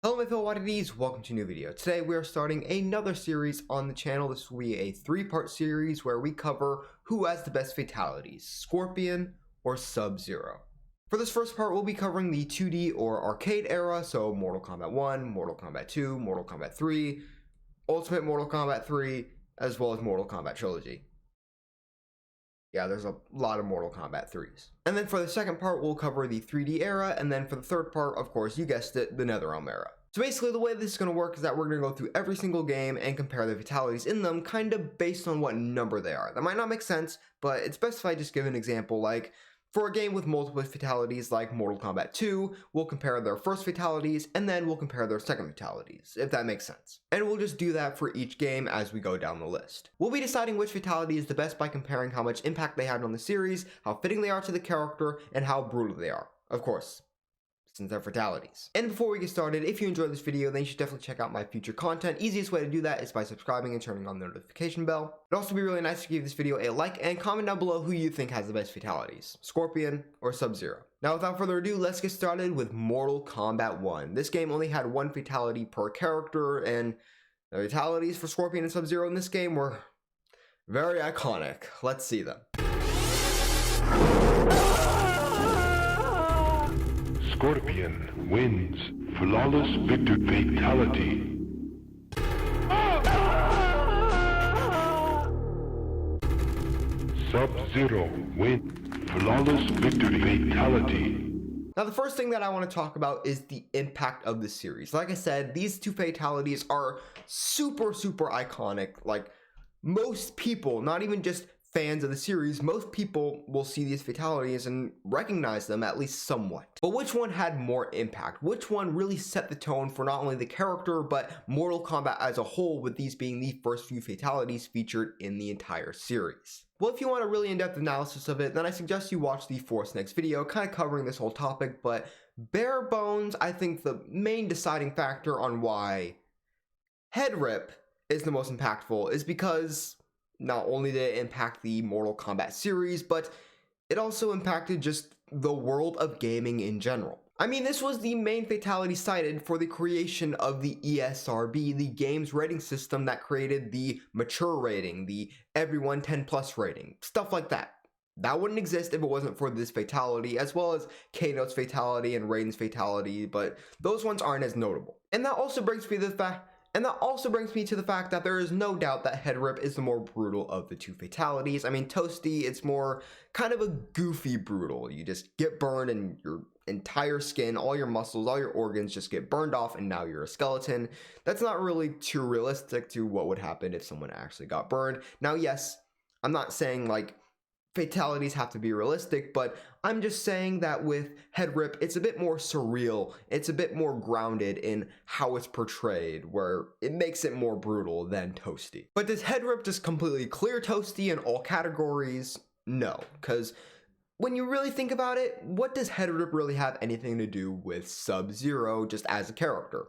Hello my Fatalities, welcome to a new video. Today we are starting another series on the channel. This will be a three-part series where we cover who has the best fatalities, Scorpion or Sub-Zero. For this first part, we'll be covering the 2D or arcade era, so Mortal Kombat 1, Mortal Kombat 2, Mortal Kombat 3, Ultimate Mortal Kombat 3, as well as Mortal Kombat Trilogy. Yeah, there's a lot of Mortal Kombat 3s. And then for the second part, we'll cover the 3D era, and then for the third part, of course, you guessed it, the NetherRealm era. So basically, the way this is going to work is that we're going to go through every single game and compare the fatalities in them, kind of based on what number they are. That might not make sense, but it's best if I just give an example, like, for a game with multiple fatalities like Mortal Kombat 2, we'll compare their first fatalities, and then we'll compare their second fatalities, if that makes sense. And we'll just do that for each game as we go down the list. We'll be deciding which fatality is the best by comparing how much impact they had on the series, how fitting they are to the character, and how brutal they are. Of course, since they're fatalities. And before we get started, if you enjoyed this video, then you should definitely check out my future content. Easiest way to do that is by subscribing and turning on the notification bell. It'd also be really nice to give this video a like and comment down below who you think has the best fatalities, Scorpion or Sub-Zero. Now without further ado, let's get started with Mortal Kombat 1. This game only had one fatality per character, and the fatalities for Scorpion and Sub-Zero in this game were very iconic. Let's see them. Scorpion wins. Flawless victory. Fatality. Sub-Zero wins. Flawless victory. Fatality. Now the first thing that I want to talk about is the impact of the series. Like I said, these two fatalities are super iconic. Like, most people, not even just fans of the series, most people will see these fatalities and recognize them at least somewhat. But which one had more impact? Which one really set the tone for not only the character, but Mortal Kombat as a whole, with these being the first few fatalities featured in the entire series? Well, if you want a really in-depth analysis of it, then I suggest you watch the Force Next video, kind of covering this whole topic, but bare bones, I think the main deciding factor on why Head Rip is the most impactful is because not only did it impact the Mortal Kombat series, but it also impacted just the world of gaming in general. I mean, this was the main fatality cited for the creation of the ESRB, the game's rating system that created the mature rating, the everyone 10+ rating, stuff like that. That wouldn't exist if it wasn't for this fatality, as well as Kano's fatality and Raiden's fatality, but those ones aren't as notable. And that also brings me to the fact that there is no doubt that Head Rip is the more brutal of the two fatalities. I mean, Toasty, it's more kind of a goofy brutal. You just get burned and your entire skin, all your muscles, all your organs just get burned off and now you're a skeleton. That's not really too realistic to what would happen if someone actually got burned. Now, yes, I'm not saying like fatalities have to be realistic, but I'm just saying that with Head Rip, it's a bit more surreal, it's a bit more grounded in how it's portrayed, where it makes it more brutal than Toasty. But does Head Rip just completely clear Toasty in all categories? No, because when you really think about it, what does Head Rip really have anything to do with Sub-Zero just as a character?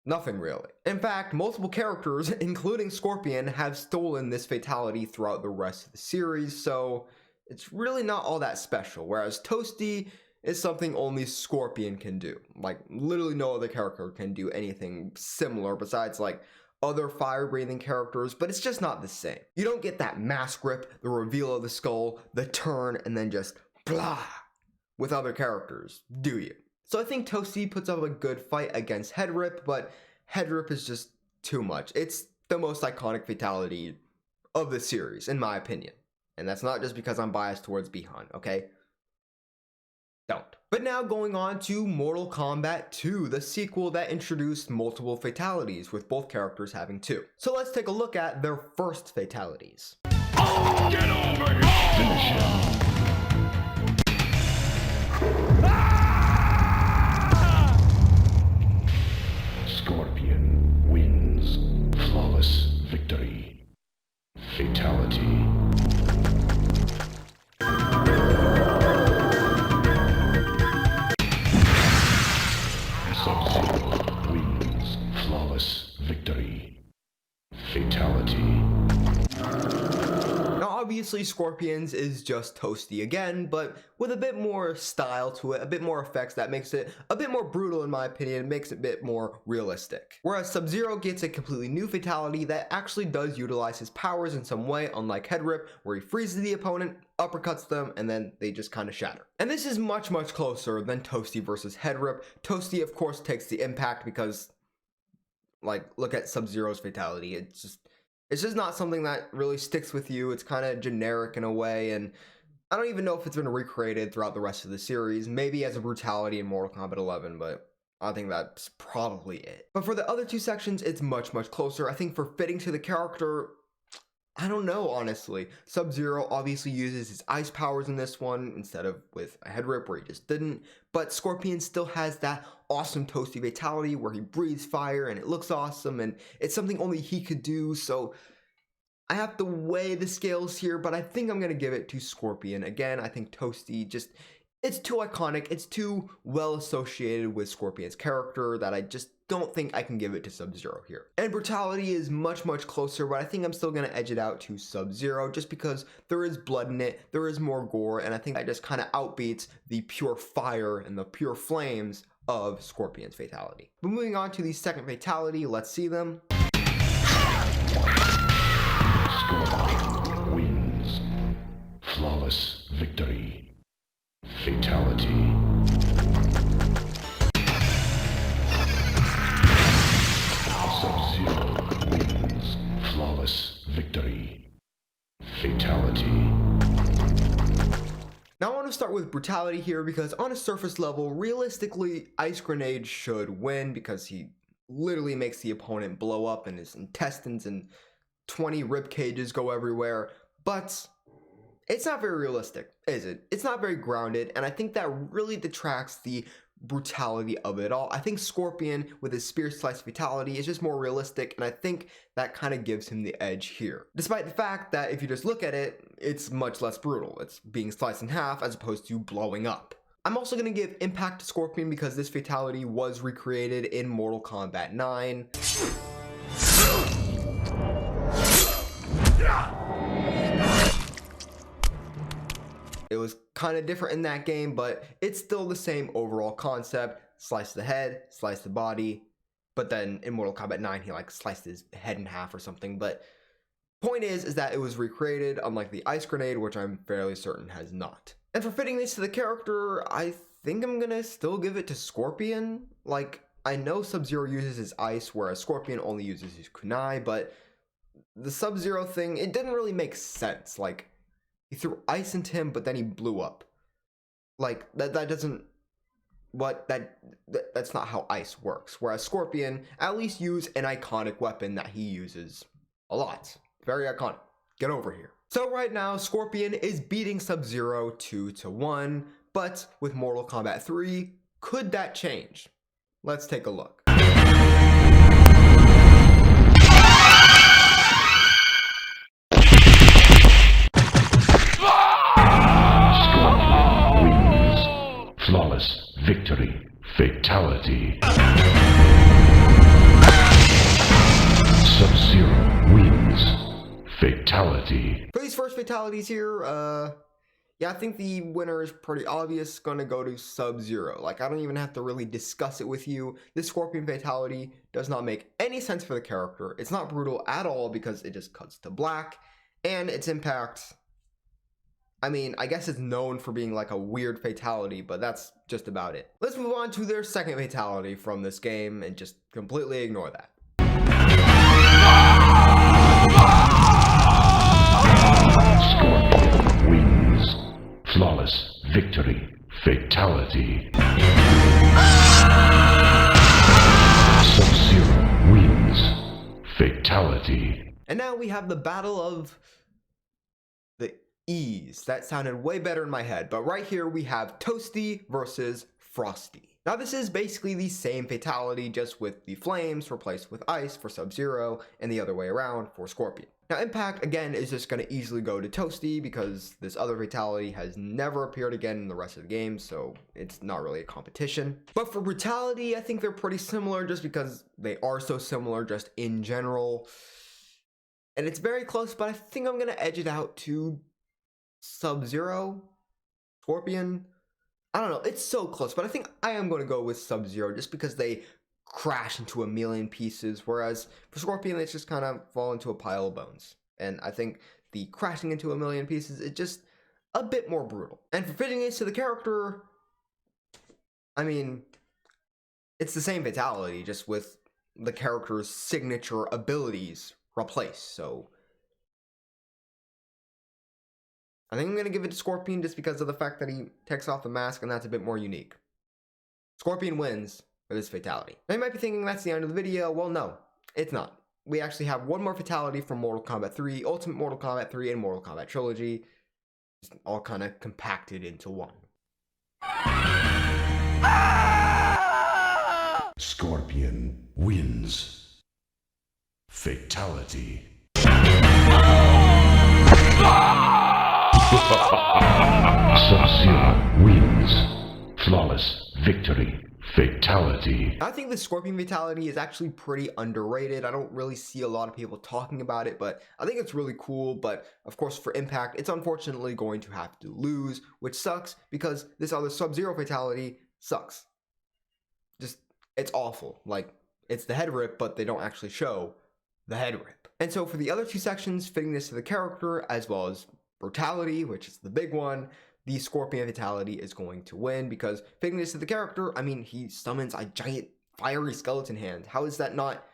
Nothing really. In fact, multiple characters, including Scorpion, have stolen this fatality throughout the rest of the series, so it's really not all that special, whereas Toasty is something only Scorpion can do. Like, literally no other character can do anything similar besides, like, other fire-breathing characters, but it's just not the same. You don't get that mask rip, the reveal of the skull, the turn, and then just blah with other characters, do you? So I think Toasty puts up a good fight against Head Rip, but Head Rip is just too much. It's the most iconic fatality of the series, in my opinion. And that's not just because I'm biased towards Bihan, okay? Don't. But now going on to Mortal Kombat 2, the sequel that introduced multiple fatalities, with both characters having two. So let's take a look at their first fatalities. Get over here! Finish him. Scorpion wins. Flawless victory. Fatality. Sub-Zero wins. Flawless victory. Fatality. Now obviously Scorpion's is just Toasty again, but with a bit more style to it, a bit more effects that makes it a bit more brutal in my opinion, makes it a bit more realistic. Whereas Sub-Zero gets a completely new fatality that actually does utilize his powers in some way, unlike Head Rip, where he freezes the opponent, uppercuts them, and then they just kind of shatter. And this is much closer than Toasty versus Head Rip. Toasty of course takes the impact because, like, look at Sub-Zero's fatality. It's just not something that really sticks with you. It's kind of generic in a way, and I don't even know if it's been recreated throughout the rest of the series. Maybe as a brutality in Mortal Kombat 11, but I think that's probably it. But for the other two sections, it's much closer. I think for fitting to the character, I don't know, honestly. Sub-Zero obviously uses his ice powers in this one instead of with a Head Rip where he just didn't. But Scorpion still has that awesome Toasty fatality where he breathes fire and it looks awesome and it's something only he could do. So I have to weigh the scales here, but I think I'm going to give it to Scorpion. Again, I think Toasty just, it's too iconic. It's too well associated with Scorpion's character that I just don't think I can give it to Sub-Zero here. And brutality is much closer, but I think I'm still going to edge it out to Sub-Zero just because there is blood in it, there is more gore, and I think that just kind of outbeats the pure fire and the pure flames of Scorpion's fatality. But moving on to the second fatality, let's see them. Scorpion wins. Flawless victory. Fatality. Sub-Zero wins. Flawless victory. Fatality. Now I want to start with brutality here because on a surface level, realistically, Ice Grenade should win because he literally makes the opponent blow up and his intestines and 20 rib cages go everywhere. But it's not very realistic, is it? It's not very grounded, and I think that really detracts the brutality of it all. I think Scorpion with his spear slice fatality is just more realistic, and I think that kind of gives him the edge here. Despite the fact that if you just look at it, it's much less brutal. It's being sliced in half as opposed to blowing up. I'm also going to give impact to Scorpion because this fatality was recreated in Mortal Kombat 9. It was kind of different in that game, but it's still the same overall concept. Slice the head, slice the body, but then in Mortal Kombat 9, he like sliced his head in half or something. But point is that it was recreated, unlike the Ice Grenade, which I'm fairly certain has not. And for fitting this to the character, I think I'm gonna still give it to Scorpion. Like, I know Sub-Zero uses his ice, whereas Scorpion only uses his kunai, but the Sub-Zero thing, it didn't really make sense. Like, he threw ice into him, but then he blew up. Like, that doesn't... That's not how ice works. Whereas Scorpion at least used an iconic weapon that he uses a lot. Very iconic. Get over here. So right now, Scorpion is beating Sub-Zero 2-1, but with Mortal Kombat 3, could that change? Let's take a look. Flawless victory. Fatality. Sub-Zero wins. Fatality. For these first fatalities here, yeah, I think the winner is pretty obvious. Gonna go to Sub-Zero. Like, I don't even have to really discuss it with you. This Scorpion fatality does not make any sense for the character. It's not brutal at all because it just cuts to black. And its impact... I mean, I guess it's known for being like a weird fatality, but that's just about it. Let's move on to their second fatality from this game and just completely ignore that. Scorpion wins. Flawless victory. Fatality. Sub-Zero wins. Fatality. And now we have the battle of the E's. That sounded way better in my head, but right here we have Toasty versus Frosty. Now this is basically the same fatality, just with the flames replaced with ice for Sub-Zero and the other way around for Scorpion. Now impact again is just going to easily go to Toasty because this other fatality has never appeared again in the rest of the game, so it's not really a competition. But for brutality, I think they're pretty similar just because they are so similar just in general. And it's very close, but I think I'm going to edge it out to Sub-Zero, Scorpion. I don't know. It's so close, but I think I am going to go with Sub-Zero just because they crash into a million pieces, whereas for Scorpion, they just kind of fall into a pile of bones. And I think the crashing into a million pieces is just a bit more brutal. And for fitting this to the character, I mean, it's the same fatality, just with the character's signature abilities replaced. So I think I'm going to give it to Scorpion just because of the fact that he takes off the mask and that's a bit more unique. Scorpion wins for this fatality. Now you might be thinking that's the end of the video. Well, no, it's not. We actually have one more fatality from Mortal Kombat 3, Ultimate Mortal Kombat 3, and Mortal Kombat Trilogy. Just all kind of compacted into one. Scorpion wins. Fatality. Sub-Zero wins. Flawless victory. Fatality. I think the Scorpion fatality is actually pretty underrated. I don't really see a lot of people talking about it, but I think it's really cool. But of course, for Impact, it's unfortunately going to have to lose, which sucks because this other Sub-Zero fatality sucks. Just, it's awful. Like, it's the head rip, but they don't actually show the head rip. And so for the other two sections, fitting this to the character, as well as brutality, which is the big one, the Scorpion fatality is going to win because fitting this to the character, I mean, he summons a giant fiery skeleton hand. How is that not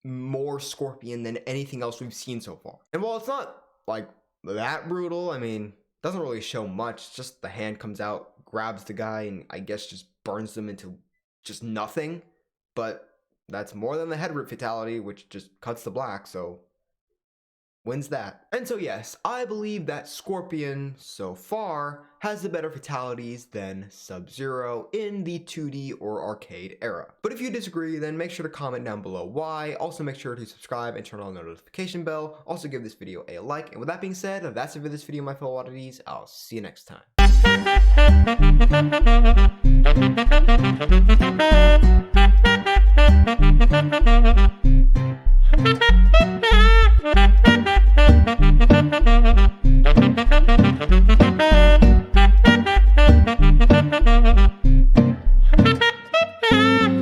more Scorpion than anything else we've seen so far? And while it's not like that brutal, I mean, doesn't really show much. Just the hand comes out, grabs the guy, and I guess just burns them into just nothing. But that's more than the head rip fatality, which just cuts the black, so wins that. And so yes, I believe that Scorpion so far has the better fatalities than Sub-Zero in the 2D or arcade era. But if you disagree, then make sure to comment down below why. Also make sure to subscribe and turn on the notification bell. Also give this video a like. And with that being said, that's it for this video, my fellow oddities. I'll see you next time.